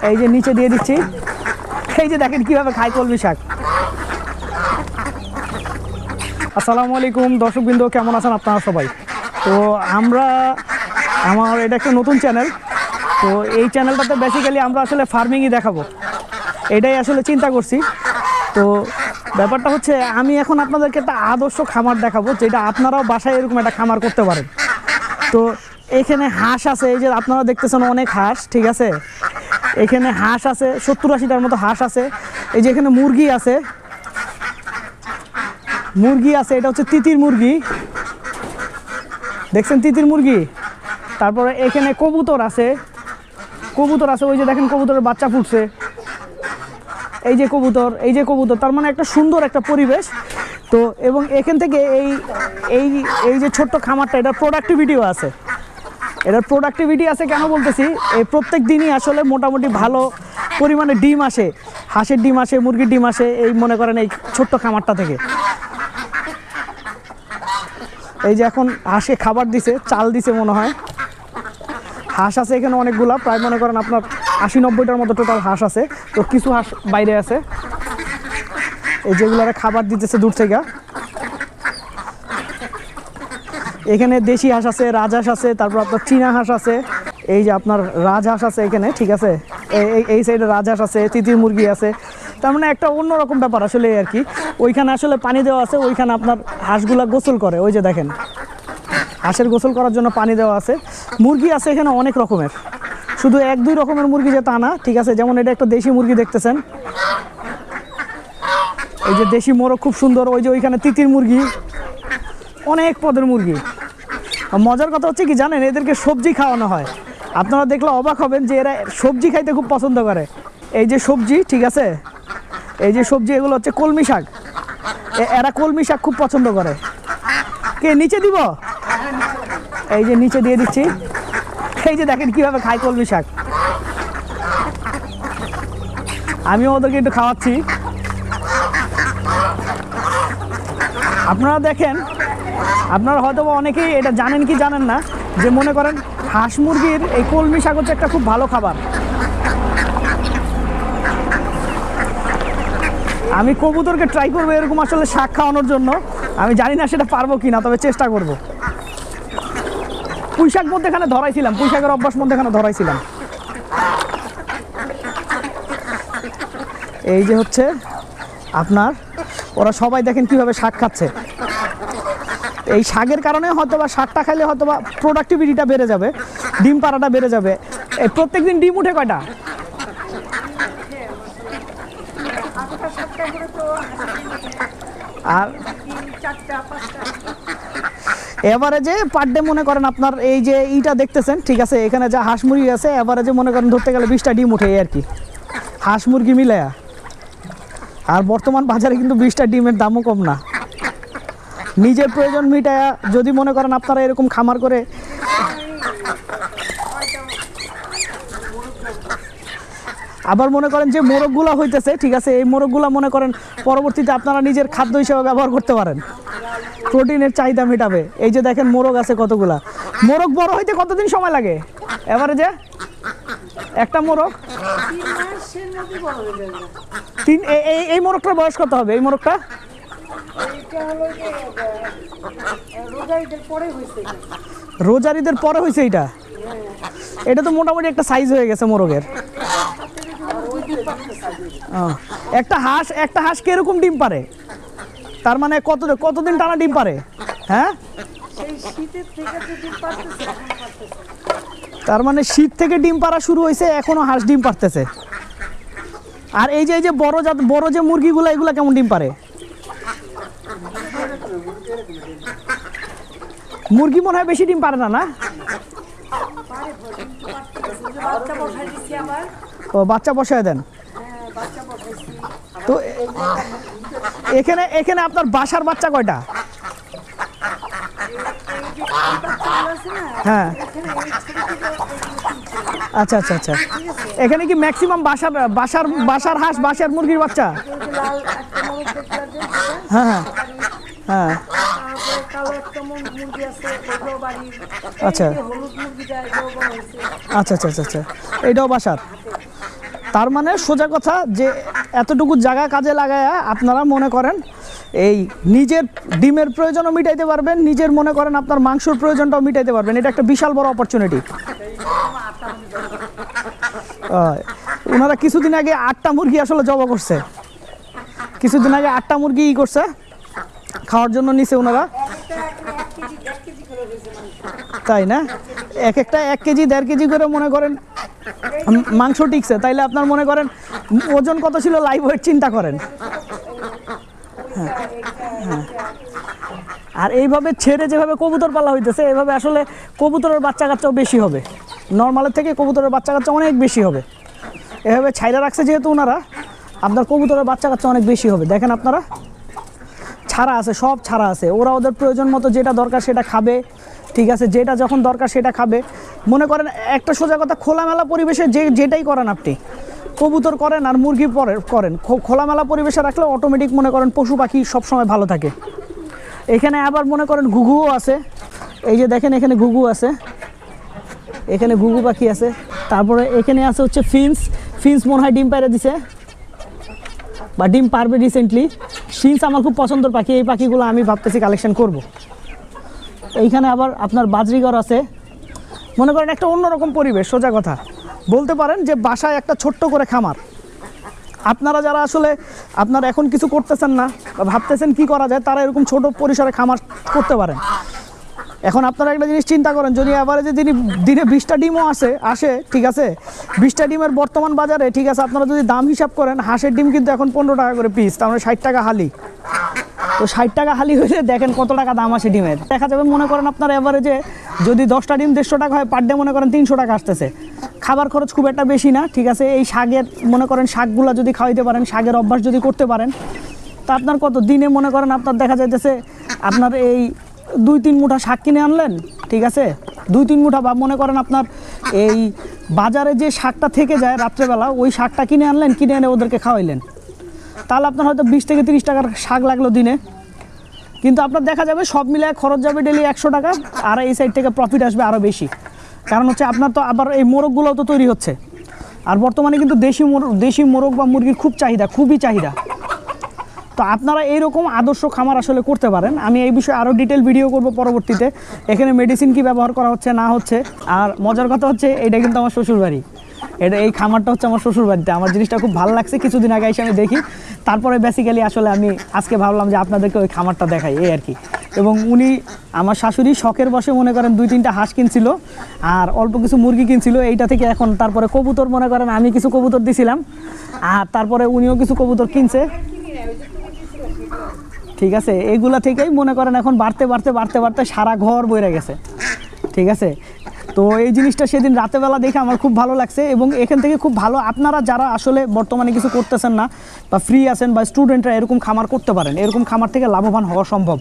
এই যে নিচে দিয়ে দিচ্ছি। এই যে দেখেন কিভাবে খায় কলমি শাক। আসসালামু আলাইকুম দর্শকবৃন্দ, কেমন আছেন আপনারা সবাই? তো আমার এটা একটা নতুন চ্যানেল। তো এই চ্যানেলটাতে বেসিক্যালি আমরা আসলে ফার্মিংই দেখাবো, এটাই আসলে চিন্তা করছি। তো ব্যাপারটা হচ্ছে আমি এখন আপনাদেরকে একটা আদর্শ খামার দেখাবো, যেটা আপনারাও বাসায় এরকম একটা খামার করতে পারেন। তো এখানে হাঁস আছে, এই যে আপনারা দেখতেছেন অনেক হাঁস, ঠিক আছে। এখানে হাঁস আছে 70-80টার মতো হাঁস আছে। এই যে এখানে মুরগি আছে, এটা হচ্ছে তিতির মুরগি, দেখছেন তিতির মুরগি। তারপরে এখানে কবুতর আছে, ওই যে দেখেন কবুতরের বাচ্চা ফুটছে। এই যে কবুতর, তার মানে একটা সুন্দর একটা পরিবেশ। তো এবং এখান থেকে এই যে ছোট্ট খামারটা, এটার প্রোডাক্টিভিটিও আছে। কেন বলতেছি, এই প্রত্যেক দিনই আসলে মোটামুটি ভালো পরিমাণে ডিম আসে, হাঁসের ডিম আসে, মুরগির ডিম আসে, এই মনে করেন এই ছোট্ট খামারটা থেকে। এই যে এখন হাঁসে খাবার দিছে, চাল দিছে মনে হয়। হাঁস আছে এখানে অনেকগুলা, প্রায় মনে করেন আপনার 80-90টার মতো টোটাল হাঁস আছে। তো কিছু হাঁস বাইরে আছে, এই যেগুলারা খাবার দিতেছে দূর থেকে। এখানে দেশি হাঁস আছে, রাজহাঁস আছে, তারপর আপনার চীনা হাঁস আছে। এই যে আপনার রাজহাঁস আছে এখানে, ঠিক আছে। এই সাইডে রাজহাঁস আছে, তিতির মুরগি আছে। তার মানে একটা অন্যরকম ব্যাপার আসলে আর কি। ওইখানে আসলে পানি দেওয়া আছে, ওইখানে আপনার হাঁসগুলা গোসল করে, ওই যে দেখেন হাঁসের গোসল করার জন্য পানি দেওয়া আছে। মুরগি আছে এখানে অনেক রকমের, শুধু 1-2 রকমের মুরগি যে তা না, ঠিক আছে। যেমন এটা একটা দেশি মুরগি দেখতেছেন, এই যে দেশি মোরগ খুব সুন্দর। ওই যে ওইখানে তিতির মুরগি, অনেক পদের মুরগি। মজার কথা হচ্ছে কি জানেন, এদেরকে সবজি খাওয়ানো হয়। আপনারা দেখলে অবাক হবেন যে এরা সবজি খাইতে খুব পছন্দ করে। এই যে সবজি, ঠিক আছে, এই যে সবজি, এগুলো হচ্ছে কলমি শাক। এরা কলমি শাক খুব পছন্দ করে। কে নিচে দিব? এই যে নিচে দিয়ে দিচ্ছি। এই যে দেখেন কিভাবে খায় কলমি শাক। আমিও ওদেরকে একটু খাওয়াচ্ছি। আপনারা দেখেন, আপনারা হয়তো অনেকেই এটা জানেন কি জানেন না, যে মনে করেন হাঁস মুরগির এই কলমি শাক হচ্ছে একটা খুব ভালো খাবার। আমি কবুতরকে ট্রাই করবো এরকম আসলে শাক খাওয়ানোর জন্য। আমি জানি না সেটা পারবো কি না, তবে চেষ্টা করব। পুঁইশাক মধ্যেখানে ধরাইছিলাম, পুঁইশাকের অভ্যাস মধ্যেখানে ধরাইছিলাম। এই যে হচ্ছে আপনার ওরা সবাই দেখেন কিভাবে শাক খাচ্ছে। এই শাকের কারণে হয়তো বা শাকটা খাইলে হয়তো বা প্রোডাক্টিভিটিটা বেড়ে যাবে, ডিম পাড়াটা বেড়ে যাবে। এই প্রত্যেকদিন ডিম উঠে কয়টা? আর এভারেজে পার ডে মনে করেন আপনার এই যে এইটা দেখতেছেন, ঠিক আছে, এখানে যা হাঁস মুরগি আছে এভারেজে মনে করেন ধরতে গেলে 20টা ডিম উঠে আর কি, হাঁস মুরগি মিলায়া। আর বর্তমান বাজারে কিন্তু 20টা ডিমের দামও কম না। নিজের প্রয়োজন মিটায়া যদি মনে করেন আপনারা এরকম খামার করে, আবার মনে করেন যে মোরগগুলা হইতেছে, ঠিক আছে, এই মোরগগুলা মনে করেন পরবর্তীতে আপনারা নিজের খাদ্য হিসেবে ব্যবহার করতে পারেন, প্রোটিনের চাহিদা মেটাবে। এই যে দেখেন মোরগ আছে কতগুলা। মোরগ বড় হইতে কতদিন সময় লাগে এভারেজে একটা মোরগ? এই মোরগটার বয়স কত হবে? এই মোরগটা রোজার ঈদের পরে হয়েছে এইটা। এটা তো মোটামুটি একটা সাইজ হয়ে গেছে মোরগের। একটা হাঁস কিরকম ডিম পারে? তার মানে কতদিন টানা ডিম পারে? হ্যাঁ, তার মানে শীত থেকে ডিম পাড়া শুরু হয়েছে, এখনো হাঁস ডিম পারতেছে। আর এই যে বড় যে মুরগিগুলো, এগুলা কেমন ডিম পারে? মুরগি মনে হয় বেশি ডিম পারে না, না? ও বাচ্চা বসায় দেন। তো এখানে আপনার বাসার বাচ্চা কয়টা? হ্যাঁ, আচ্ছা আচ্ছা আচ্ছা। এখানে কি ম্যাক্সিমাম বাসার হাঁস, বাসার মুরগির বাচ্চা? হ্যাঁ হ্যাঁ হ্যাঁ, আচ্ছা আচ্ছা আচ্ছা আচ্ছা, এইটাও বাসার। তার মানে সোজা কথা যে এতটুকু জায়গা কাজে লাগায় আপনারা মনে করেন এই নিজের ডিমের প্রয়োজনও মিটাইতে পারবেন, নিজের মনে করেন আপনার মাংসের প্রয়োজনটাও মিটাইতে পারবেন। এটা একটা বিশাল বড় অপরচুনিটি। ওনারা কিছুদিন আগে 8টা মুরগি আসলে জবা করছে, কিছুদিন আগে 8টা মুরগি করছে খাওয়ার জন্য নিছে ওনারা, তাই না? এক একটা 1 কেজি 1.5 কেজি করে মনে করেন মাংস টিকছে, তাইলে আপনার মনে করেন ওজন কত ছিল লাইভ ওয়েট চিন্তা করেন। আর এইভাবে ছেড়ে যেভাবে কবুতর পালা হইতেছে, এইভাবে আসলে কবুতরের বাচ্চা কাচ্চাও বেশি হবে, নর্মালের থেকে কবুতরের বাচ্চা কাচ্চা অনেক বেশি হবে। এভাবে ছাইরা রাখছে যেহেতু ওনারা, আপনার কবুতরের বাচ্চা কাচ্চা অনেক বেশি হবে। দেখেন আপনারা ছাড়া আছে, সব ছাড়া আছে, ওরা ওদের প্রয়োজন মতো যেটা দরকার সেটা খাবে, ঠিক আছে, যেটা যখন দরকার সেটা খাবে। মনে করেন একটা সোজা কথা, খোলামেলা পরিবেশে যেটাই করেন আপনি, কবুতর করেন আর মুরগি করেন, খোলামেলা পরিবেশে রাখলে অটোমেটিক মনে করেন পশু পাখি সবসময় ভালো থাকে। এখানে আবার মনে করেন ঘুঘুও আছে, এই যে দেখেন এখানে ঘুঘু আছে, এখানে ঘুঘু পাখি আছে। তারপরে এখানে আছে হচ্ছে ফিন্স মনে হয় ডিম পাইরে দিছে বা ডিম পারবে রিসেন্টলি। ফিন্স আমার খুব পছন্দের পাখি, এই পাখিগুলো আমি ভাবতেছি কালেকশন করব। এইখানে আবার আপনার বাজরিগর আছে, মনে করেন একটা অন্যরকম পরিবেশ। সোজা কথা বলতে পারেন যে বাসায় একটা ছোট্ট করে খামার। আপনারা যারা আসলে আপনারা এখন কিছু করতেছেন না বা ভাবতেছেন কি করা যায়, তারা এরকম ছোট পরিসরে খামার করতে পারেন। এখন আপনারা একটা জিনিস চিন্তা করেন, যদি অ্যাভারেজে দিনে 20টা ডিমও আসে, ঠিক আছে, 20টা ডিমের বর্তমান বাজারে, ঠিক আছে, আপনারা যদি দাম হিসাব করেন, হাঁসের ডিম কিন্তু এখন 15 টাকা করে পিস, তার মানে 60 টাকা হালি। তো 60 টাকা হালি হলে দেখেন কত টাকা দাম আসে ডিমের। দেখা যাবে মনে করেন আপনার অ্যাভারেজে যদি 10টা ডিম 150 টাকা হয়, পার ডে মনে করেন 300 টাকা আসতেছে। খাবার খরচ খুব একটা বেশি না, ঠিক আছে। এই শাকের মনে করেন শাকগুলো যদি খাওয়াইতে পারেন, শাকের অভ্যাস যদি করতে পারেন, তা আপনার কত দিনে মনে করেন আপনার দেখা যাইতেছে আপনার এই 2-3 মুঠা শাক কিনে আনলেন, ঠিক আছে, 2-3 মুঠা, বা মনে করেন আপনার এই বাজারে যে শাকটা থেকে যায় রাত্রেবেলা, ওই শাকটা কিনে আনলেন, কিনে এনে ওদেরকে খাওয়াইলেন, তাহলে আপনার হয়তো 20 থেকে 30 টাকার শাক লাগলো দিনে। কিন্তু আপনার দেখা যাবে সব মিলায় খরচ যাবে ডেলি 100 টাকা, আর এই সাইড থেকে প্রফিট আসবে আরও বেশি। কারণ হচ্ছে আপনার তো আবার এই মোরগগুলোও তো তৈরি হচ্ছে, আর বর্তমানে কিন্তু দেশি মোরগ বা মুরগির খুব চাহিদা, খুবই চাহিদা। তো আপনারা এইরকম আদর্শ খামার আসলে করতে পারেন। আমি এই বিষয়ে আরও ডিটেল ভিডিও করব পরবর্তীতে, এখানে মেডিসিন কি ব্যবহার করা হচ্ছে না হচ্ছে। আর মজার কথা হচ্ছে এটা কিন্তু আমার শ্বশুরবাড়ি, এই খামারটা হচ্ছে আমার শ্বশুরবাড়িতে। আমার জিনিসটা খুব ভালো লাগছে, কিছুদিন আগে এসে আমি দেখি, তারপরে বেসিক্যালি আসলে আমি আজকে ভাবলাম যে আপনাদেরকে ওই খামারটা দেখাই, এই আর কি। এবং উনি আমার শাশুড়ি শখের বসে মনে করেন 2-3টা হাঁস কিনছিল আর অল্প কিছু মুরগি কিনছিল, এইটা থেকে এখন তারপরে কবুতর মনে করেন আমি কিছু কবুতর দিছিলাম, আর তারপরে উনিও কিছু কবুতর কিনছে, ঠিক আছে। এইগুলা থেকেই মনে করেন এখন বাড়তে বাড়তে বাড়তে বাড়তে সারা ঘর বইরে গেছে, ঠিক আছে। তো এই জিনিসটা সেদিন রাতেবেলা দেখে আমার খুব ভালো লাগছে। এবং এখান থেকে খুব ভালো, আপনারা যারা আসলে বর্তমানে কিছু করতেছেন না বা ফ্রি আছেন বা স্টুডেন্টরা এরকম খামার করতে পারেন। এরকম খামার থেকে লাভবান হওয়া সম্ভব।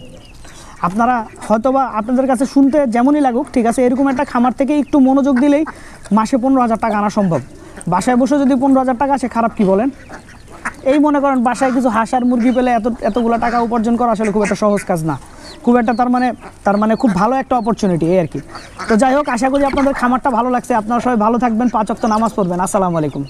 আপনারা হয়তোবা আপনাদের কাছে শুনতে যেমনই লাগুক, ঠিক আছে, এরকম একটা খামার থেকে একটু মনোযোগ দিলেই মাসে 15,000 টাকা আনা সম্ভব। বাসায় বসে যদি 15,000 টাকা আসে, খারাপ কি বলেন? এই মনে করেন বাসায় কিছু হাঁস আর মুরগি পেলে এতগুলো টাকা উপার্জন করা আসলে খুব একটা সহজ কাজ না, খুব একটা তার মানে খুব ভালো একটা অপরচুনিটি, এই আর কি। তো যাই হোক, আশা করি আপনাদের খামারটা ভালো লাগছে। আপনারা সবাই ভালো থাকবেন, 5 ওয়াক্ত নামাজ পড়বেন। আসসালামু আলাইকুম।